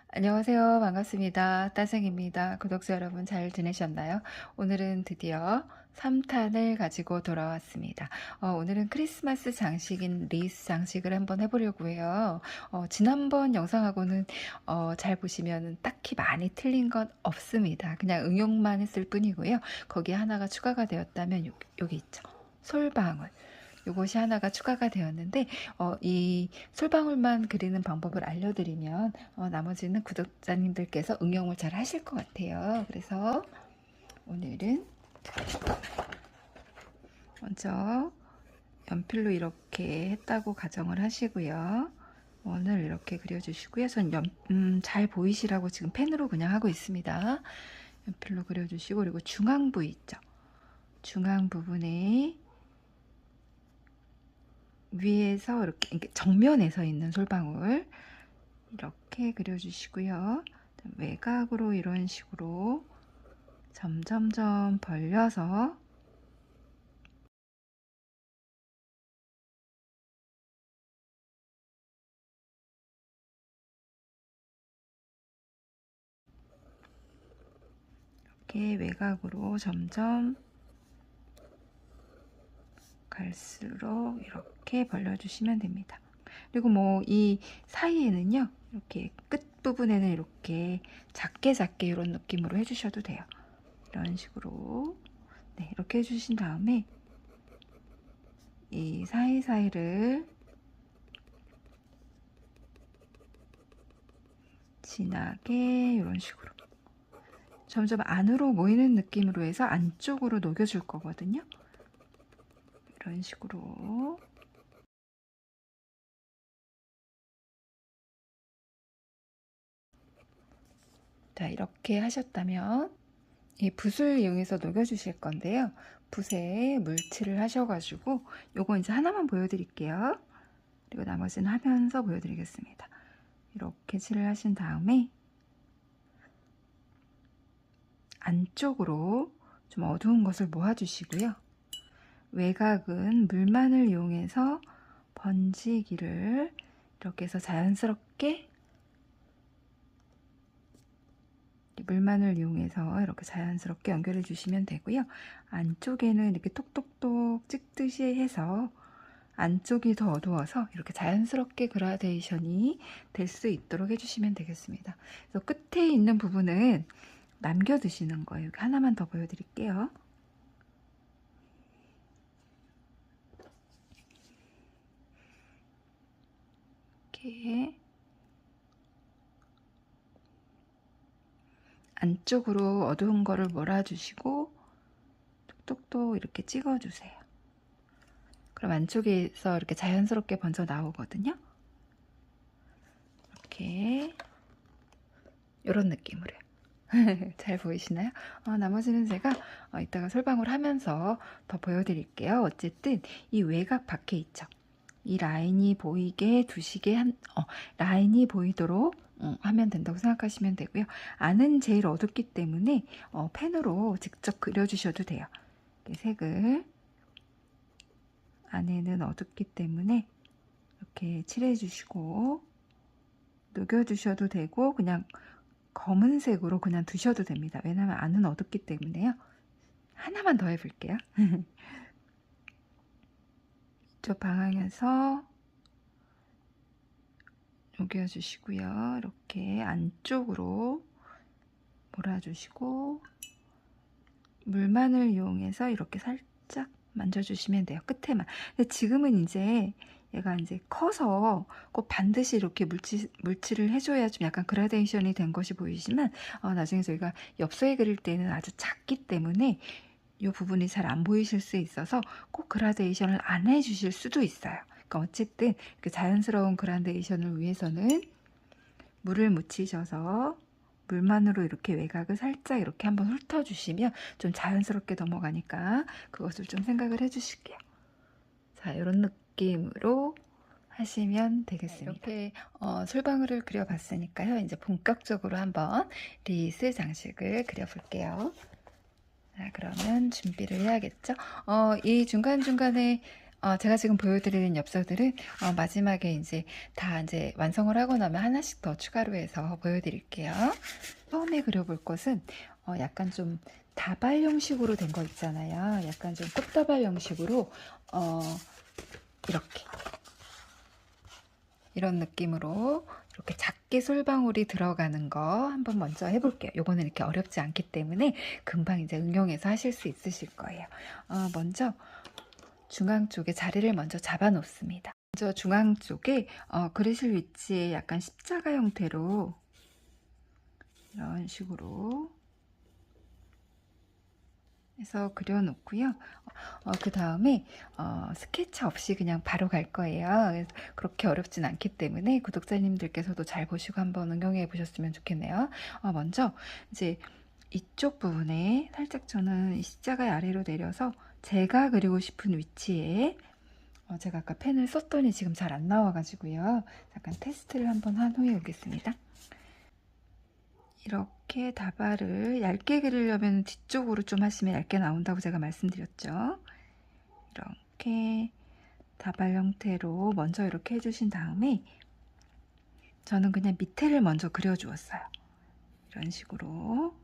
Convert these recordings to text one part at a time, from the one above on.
안녕하세요. 반갑습니다. 따생입니다. 구독자 여러분 잘 지내셨나요? 오늘은 드디어 3탄을 가지고 돌아왔습니다. 오늘은 크리스마스 장식인 리스 장식을 한번 해보려고 해요. 지난번 영상하고는 잘 보시면 딱히 많이 틀린 건 없습니다. 그냥 응용만 했을 뿐이고요. 거기에 하나가 추가가 되었다면 여기 있죠. 솔방울. 요것이 하나가 추가가 되었는데 이 솔방울만 그리는 방법을 알려드리면 나머지는 구독자님들께서 응용을 잘 하실 것 같아요. 그래서 오늘은 먼저 연필로 이렇게 했다고 가정을 하시고요. 원을 이렇게 그려주시고요. 전 잘 보이시라고 지금 펜으로 그냥 하고 있습니다. 연필로 그려주시고, 그리고 중앙 부위 있죠. 중앙 부분에 위에서 이렇게 정면에서 있는 솔방울 이렇게 그려주시고요. 외곽으로 이런 식으로 점점점 벌려서 이렇게 외곽으로 점점 갈수록 이렇게 벌려주시면 됩니다. 그리고 뭐 이 사이에는요, 이렇게 끝 부분에는 이렇게 작게 이런 느낌으로 해주셔도 돼요. 이런 식으로 네, 이렇게 해주신 다음에 이 사이사이를 진하게 이런 식으로 점점 안으로 모이는 느낌으로 해서 안쪽으로 녹여줄 거거든요. 이런 식으로 자, 이렇게 하셨다면 이 붓을 이용해서 녹여주실 건데요. 붓에 물칠을 하셔가지고 요거 이제 하나만 보여드릴게요. 그리고 나머지는 하면서 보여드리겠습니다. 이렇게 칠을 하신 다음에 안쪽으로 좀 어두운 것을 모아주시고요. 외곽은 물만을 이용해서 번지기를 이렇게 해서 자연스럽게 물만을 이용해서 이렇게 자연스럽게 연결해 주시면 되고요. 안쪽에는 이렇게 톡톡톡 찍듯이 해서 안쪽이 더 어두워서 이렇게 자연스럽게 그라데이션이 될 수 있도록 해주시면 되겠습니다. 그래서 끝에 있는 부분은 남겨 두시는 거예요. 여기 하나만 더 보여드릴게요. 이렇게 안쪽으로 어두운 거를 몰아주시고 톡톡톡 이렇게 찍어주세요. 그럼 안쪽에서 이렇게 자연스럽게 번져 나오거든요. 이렇게 이런 느낌으로요. 잘 보이시나요? 나머지는 제가 이따가 솔방울 하면서 더 보여드릴게요. 어쨌든 이 외곽 밖에 있죠. 이 라인이 보이게 두시게 라인이 보이도록 하면 된다고 생각하시면 되고요. 안은 제일 어둡기 때문에 펜으로 직접 그려주셔도 돼요. 색을 안에는 어둡기 때문에 이렇게 칠해 주시고 녹여주셔도 되고 그냥 검은색으로 그냥 두셔도 됩니다. 왜냐하면 안은 어둡기 때문에요. 하나만 더 해볼게요. 이쪽 방향에서 녹여주시고요. 이렇게 안쪽으로 몰아주시고 물만을 이용해서 이렇게 살짝 만져주시면 돼요. 끝에만. 근데 지금은 이제 얘가 이제 커서 꼭 반드시 이렇게 물칠을 해줘야 좀 약간 그라데이션이 된 것이 보이지만 나중에 저희가 엽서에 그릴 때는 아주 작기 때문에 이 부분이 잘 안 보이실 수 있어서 꼭 그라데이션을 안 해주실 수도 있어요. 그러니까 어쨌든 그 자연스러운 그라데이션을 위해서는 물을 묻히셔서 물만으로 이렇게 외곽을 살짝 이렇게 한번 훑어주시면 좀 자연스럽게 넘어가니까 그것을 좀 생각을 해주실게요. 자, 이런 느낌으로 하시면 되겠습니다. 이렇게 솔방울을 그려봤으니까요. 이제 본격적으로 한번 리스 장식을 그려볼게요. 자, 그러면 준비를 해야겠죠. 이 중간중간에 제가 지금 보여드리는 엽서들은 마지막에 이제 다 이제 완성을 하고 나면 하나씩 더 추가로 해서 보여드릴게요. 처음에 그려볼 것은 약간 좀 다발 형식으로 된 거 있잖아요. 약간 좀 꽃다발 형식으로 어, 이렇게 이런 느낌으로 이렇게 작게 솔방울이 들어가는 거 한번 먼저 해볼게요. 요거는 이렇게 어렵지 않기 때문에 금방 이제 응용해서 하실 수 있으실 거예요. 먼저 중앙 쪽에 자리를 먼저 잡아 놓습니다. 먼저 중앙 쪽에 그리실 위치에 약간 십자가 형태로 이런 식으로 해서 그려놓고요. 그 다음에 스케치 없이 그냥 바로 갈 거예요. 그렇게 어렵진 않기 때문에 구독자님들께서도 잘 보시고 한번 응용해 보셨으면 좋겠네요. 먼저 이제 이쪽 부분에 살짝 저는 이 십자가의 아래로 내려서 제가 그리고 싶은 위치에 제가 아까 펜을 썼더니 지금 잘 안 나와가지고요. 잠깐 테스트를 한번 한 후에 오겠습니다. 이렇게 다발을 얇게 그리려면 뒤쪽으로 좀 하시면 얇게 나온다고 제가 말씀드렸죠. 이렇게 다발 형태로 먼저 이렇게 해주신 다음에 저는 그냥 밑에를 먼저 그려주었어요. 이런 식으로.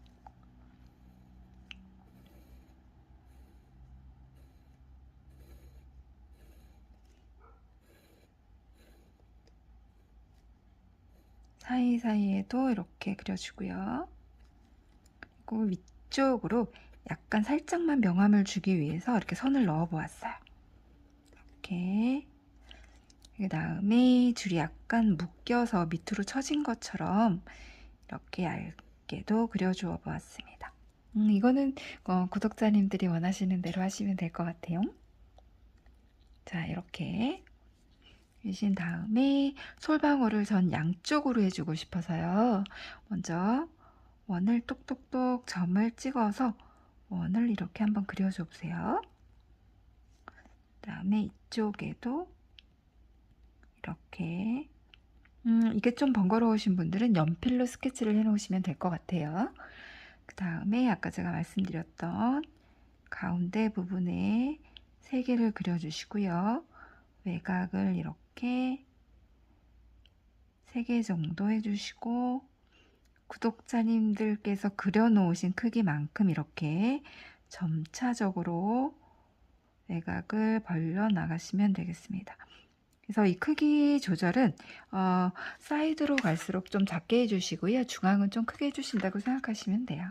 사이사이에도 이렇게 그려주고요. 그리고 위쪽으로 약간 살짝만 명암을 주기 위해서 이렇게 선을 넣어 보았어요. 이렇게. 그 다음에 줄이 약간 묶여서 밑으로 처진 것처럼 이렇게 얇게도 그려주어 보았습니다. 이거는 구독자님들이 원하시는 대로 하시면 될 것 같아요. 자, 이렇게 해주신 다음에 솔방울을 전 양쪽으로 해주고 싶어서요. 먼저 원을 똑똑똑 점을 찍어서 원을 이렇게 한번 그려줘 보세요. 그 다음에 이쪽에도 이렇게 이게 좀 번거로우신 분들은 연필로 스케치를 해 놓으시면 될 것 같아요. 그 다음에 아까 제가 말씀드렸던 가운데 부분에 3개를 그려주시고요. 외곽을 이렇게 3개 정도 해주시고 구독자님들께서 그려놓으신 크기만큼 이렇게 점차적으로 외곽을 벌려 나가시면 되겠습니다. 그래서 이 크기 조절은 사이드로 갈수록 좀 작게 해주시고요. 중앙은 좀 크게 해주신다고 생각하시면 돼요.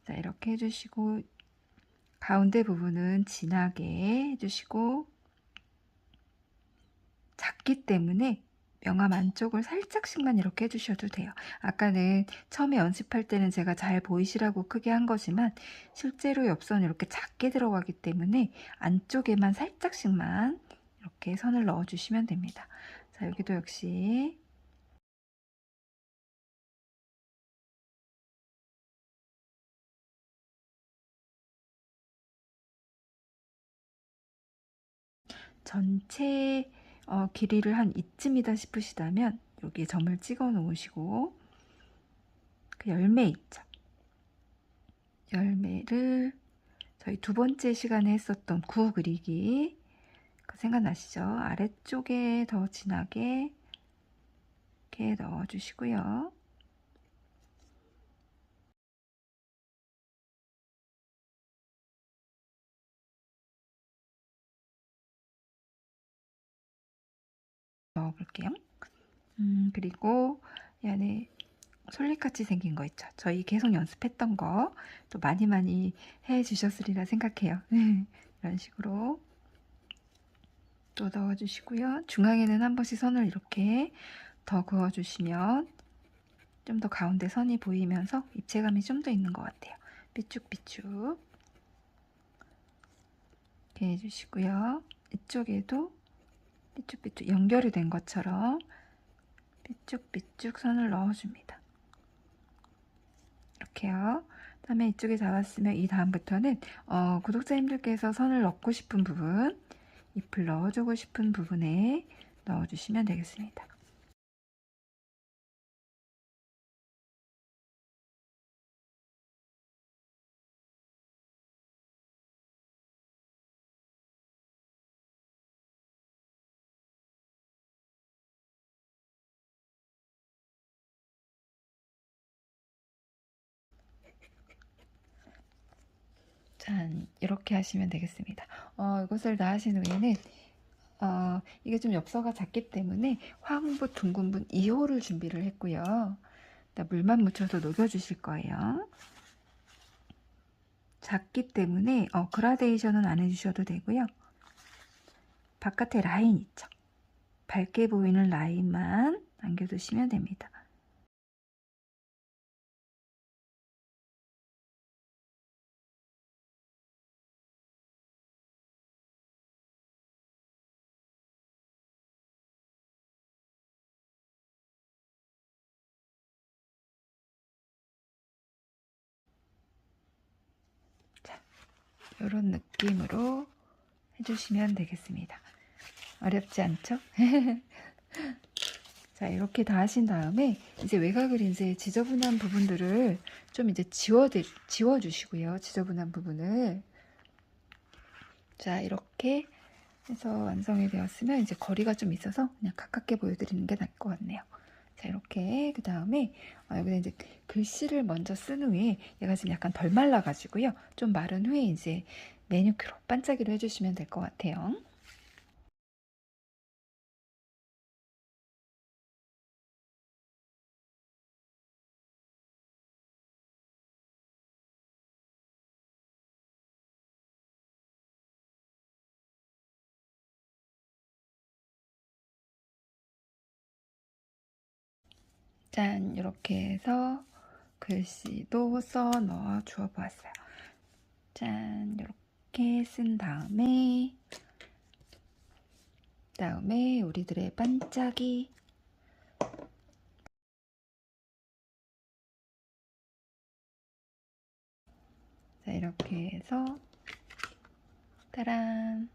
자, 이렇게 해주시고 가운데 부분은 진하게 해주시고 작기 때문에 명암 안쪽을 살짝씩만 이렇게 해주셔도 돼요. 아까는 처음에 연습할 때는 제가 잘 보이시라고 크게 한 거지만 실제로 엽서는 이렇게 작게 들어가기 때문에 안쪽에만 살짝씩만 이렇게 선을 넣어 주시면 됩니다. 자, 여기도 역시 전체 길이를 한 이쯤이다 싶으시다면 여기에 점을 찍어 놓으시고 그 열매 있죠. 열매를 저희 2번째 시간에 했었던 구 그리기 그 생각나시죠? 아래쪽에 더 진하게 이렇게 넣어주시고요. 넣어볼게요. 그리고 이 안에 솔잎같이 생긴 거 있죠. 저희 계속 연습했던 거 또 많이 해주셨으리라 생각해요. 이런 식으로 또 넣어주시고요. 중앙에는 한 번씩 선을 이렇게 더 그어주시면 좀 더 가운데 선이 보이면서 입체감이 좀 더 있는 것 같아요. 삐쭉삐쭉 이렇게 해주시고요. 이쪽에도 삐쭉삐쭉 연결이 된 것처럼 삐쭉삐쭉 선을 넣어줍니다. 이렇게요. 다음에 이쪽에 잡았으면 이 다음부터는 구독자님들께서 선을 넣고 싶은 부분, 잎을 넣어주고 싶은 부분에 넣어주시면 되겠습니다. 짠, 이렇게 하시면 되겠습니다. 이것을 다 하신 후에는 이게 좀 엽서가 작기 때문에 화분부 둥근분 2호를 준비를 했고요. 물만 묻혀서 녹여주실 거예요. 작기 때문에 그라데이션은 안 해주셔도 되고요. 바깥에 라인 있죠. 밝게 보이는 라인만 남겨두시면 됩니다. 자, 이런 느낌으로 해주시면 되겠습니다. 어렵지 않죠? 자, 이렇게 다 하신 다음에 이제 외곽을 이제 지저분한 부분들을 좀 이제 지워주시고요. 지저분한 부분을. 자, 이렇게 해서 완성이 되었으면 이제 거리가 좀 있어서 그냥 가깝게 보여드리는 게 나을 것 같네요. 자, 이렇게 그 다음에 여기다 이제 글씨를 먼저 쓴 후에 얘가 지금 약간 덜 말라가지고요. 좀 마른 후에 이제 매니큐로 반짝이로 해주시면 될 것 같아요. 짠, 이렇게 해서 글씨도 써 넣어 주어 보았어요. 짠, 이렇게 쓴 다음에 우리들의 반짝이. 자, 이렇게 해서 따란,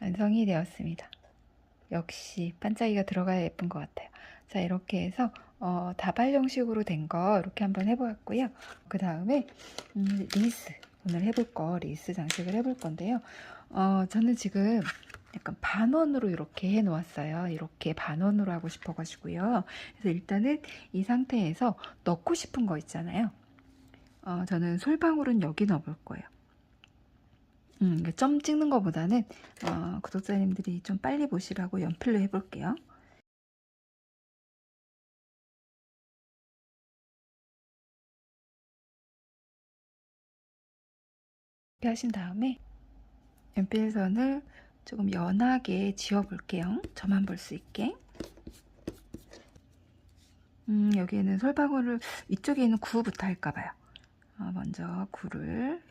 완성이 되었습니다. 역시 반짝이가 들어가야 예쁜 것 같아요. 자, 이렇게 해서 다발 형식으로 된 거 이렇게 한번 해보았고요. 그 다음에 리스, 오늘 해볼 거 리스 장식을 해볼 건데요. 저는 지금 약간 반원으로 이렇게 해 놓았어요. 이렇게 반원으로 하고 싶어 가지고요. 그래서 일단은 이 상태에서 넣고 싶은 거 있잖아요. 저는 솔방울은 여기 넣어볼 거예요. 점 찍는 것보다는 구독자님들이 좀 빨리 보시라고 연필로 해볼게요. 이렇게 하신 다음에 연필선을 조금 연하게 지워볼게요. 저만 볼 수 있게. 여기에는 솔방울을 위쪽에 있는 구부터 할까봐요. 먼저 구를.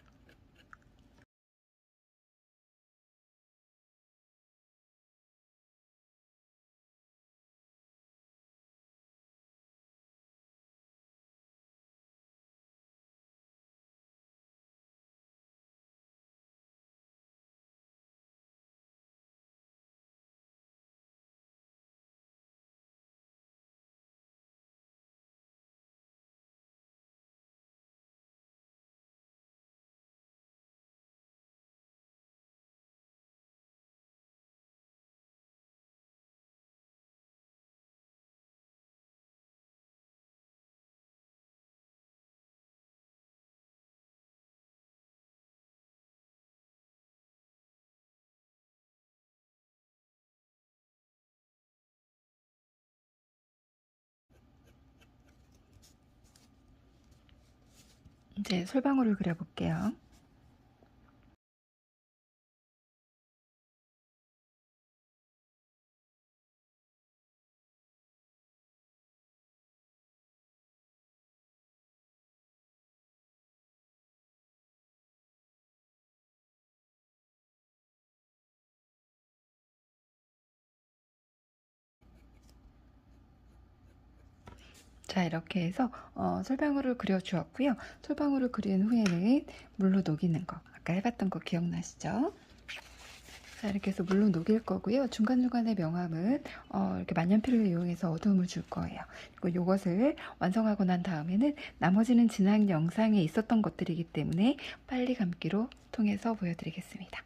이제 솔방울을 그려볼게요. 자, 이렇게 해서 솔방울을 그려 주었고요. 솔방울을 그린 후에는 물로 녹이는 거, 아까 해봤던 거 기억나시죠? 자, 이렇게 해서 물로 녹일 거고요. 중간중간에 명암은 이렇게 만년필을 이용해서 어두움을 줄 거예요. 그리고 이것을 완성하고 난 다음에는 나머지는 지난 영상에 있었던 것들이기 때문에 빨리 감기로 통해서 보여드리겠습니다.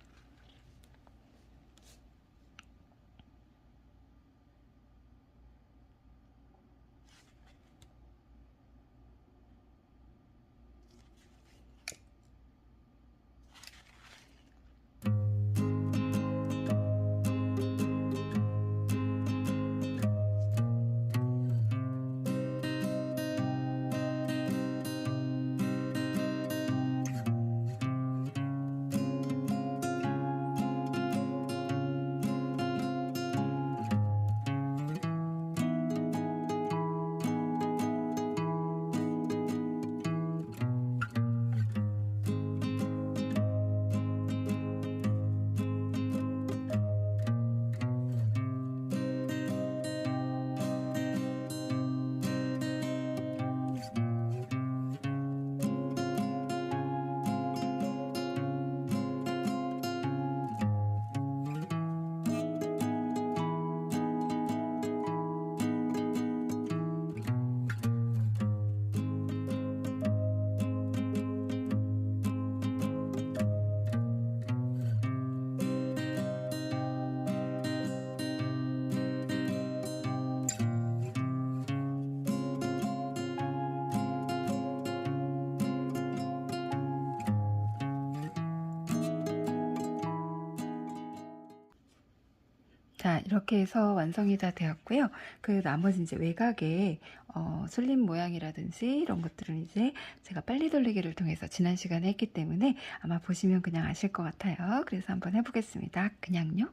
자, 이렇게 해서 완성이 다 되었고요. 그 나머지 이제 외곽에 슬림 모양이라든지 이런 것들은 이제 제가 빨리 돌리기를 통해서 지난 시간에 했기 때문에 아마 보시면 그냥 아실 것 같아요. 그래서 한번 해보겠습니다. 그냥요.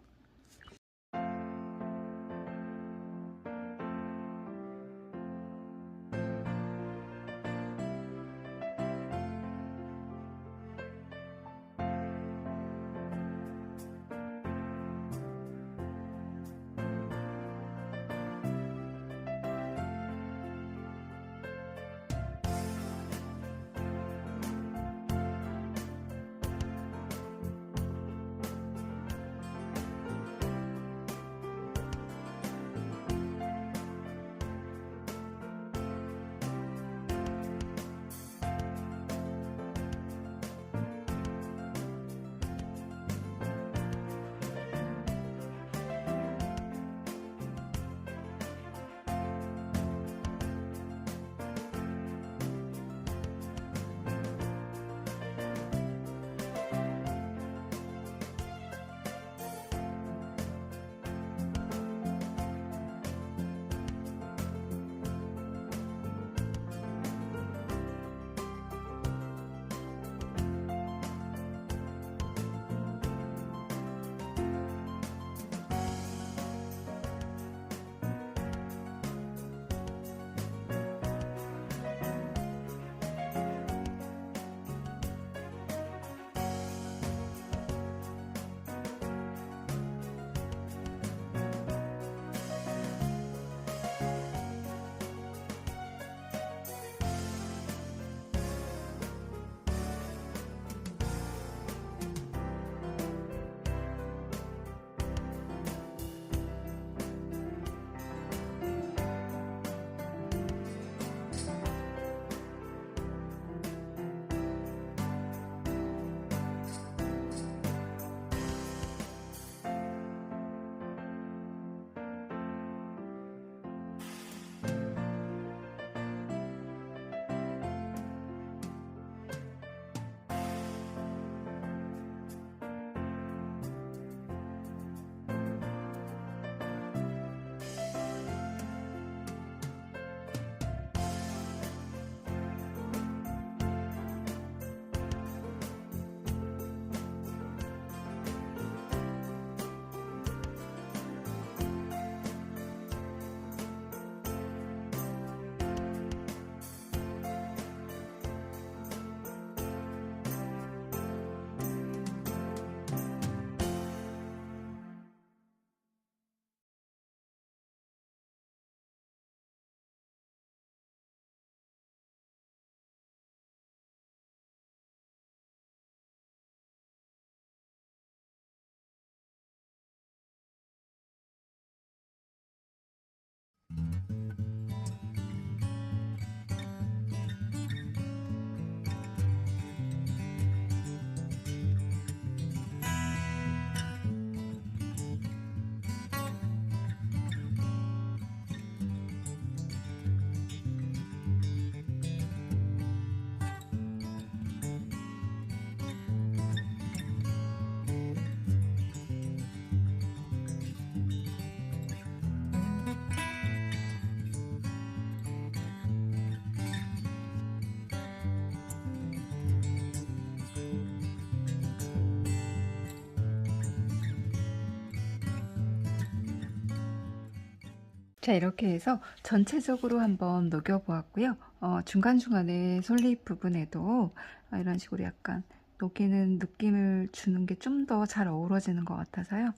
자, 이렇게 해서 전체적으로 한번 녹여보았고요. 중간중간에 솔잎 부분에도 이런 식으로 약간 녹이는 느낌을 주는 게 좀 더 잘 어우러지는 것 같아서요.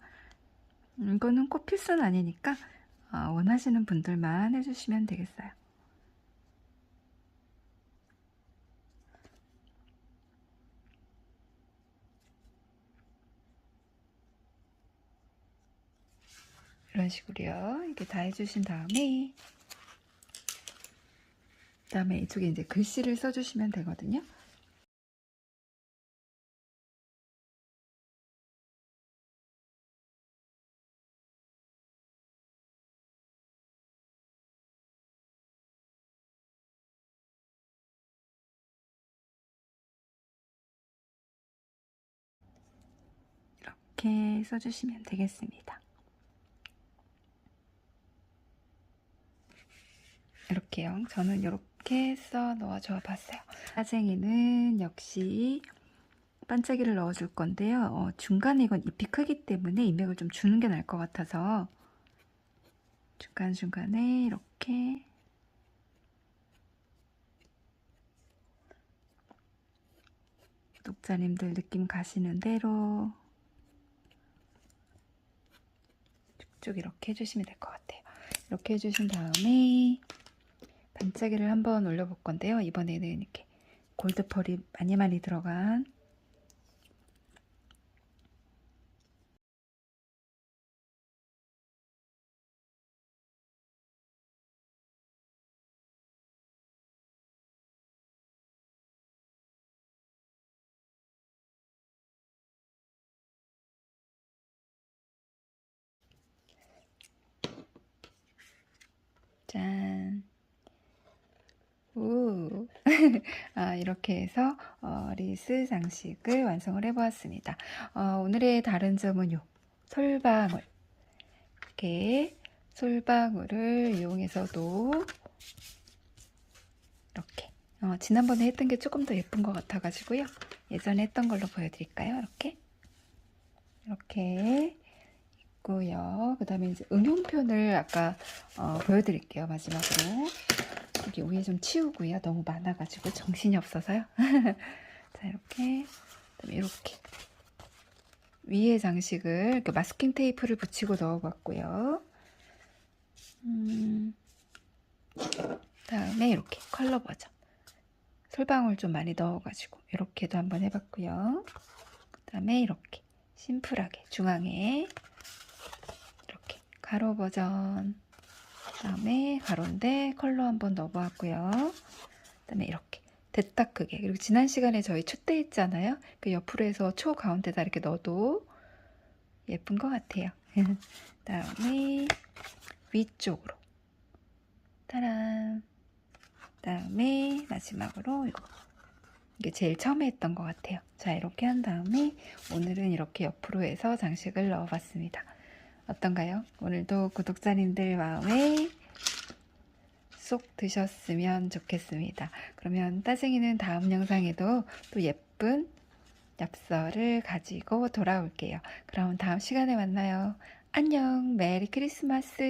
이거는 꼭 필수는 아니니까 원하시는 분들만 해주시면 되겠어요. 이런 식으로요. 이렇게 다 해주신 다음에 이쪽에 이제 글씨를 써주시면 되거든요. 이렇게 써주시면 되겠습니다. 이렇게요. 저는 이렇게 써 넣어줘 봤어요. 따쟁이는 역시 반짝이를 넣어줄 건데요. 중간에 이건 잎이 크기 때문에 인맥을 좀 주는 게 나을 것 같아서 중간중간에 이렇게 독자님들 느낌 가시는 대로 쭉쭉 이렇게 해주시면 될 것 같아요. 이렇게 해주신 다음에 반짝이를 한번 올려볼 건데요. 이번에는 이렇게 골드펄이 많이 들어간 짠. 우. 이렇게 해서 리스 장식을 완성을 해보았습니다. 오늘의 다른 점은 요 솔방울. 이렇게 솔방울을 이용해서도 이렇게 지난번에 했던 게 조금 더 예쁜 것 같아가지고요. 예전에 했던 걸로 보여드릴까요? 이렇게 있고요. 그 다음에 이제 응용편을 아까 보여드릴게요. 마지막으로. 여기 위에 좀 치우고요. 너무 많아가지고 정신이 없어서요. 자, 이렇게. 그다음에 이렇게. 위에 장식을 이렇게 마스킹 테이프를 붙이고 넣어봤고요. 다음에 이렇게 컬러 버전. 솔방울 좀 많이 넣어가지고 이렇게도 한번 해봤고요. 그 다음에 이렇게 심플하게 중앙에 이렇게 가로 버전. 다음에 가로인데 컬러 한번 넣어보았고요. 그 다음에 이렇게 됐다 크게. 그리고 지난 시간에 저희 촛대 했잖아요. 그 옆으로 해서 초 가운데다 이렇게 넣어도 예쁜 것 같아요. 다음에 위쪽으로 따란. 다음에 마지막으로 이게 제일 처음에 했던 것 같아요. 자, 이렇게 한 다음에 오늘은 이렇게 옆으로 해서 장식을 넣어봤습니다. 어떤가요? 오늘도 구독자님들 마음에 쏙 드셨으면 좋겠습니다. 그러면 따쟁이는 다음 영상에도 또 예쁜 엽서를 가지고 돌아올게요. 그럼 다음 시간에 만나요. 안녕, 메리 크리스마스.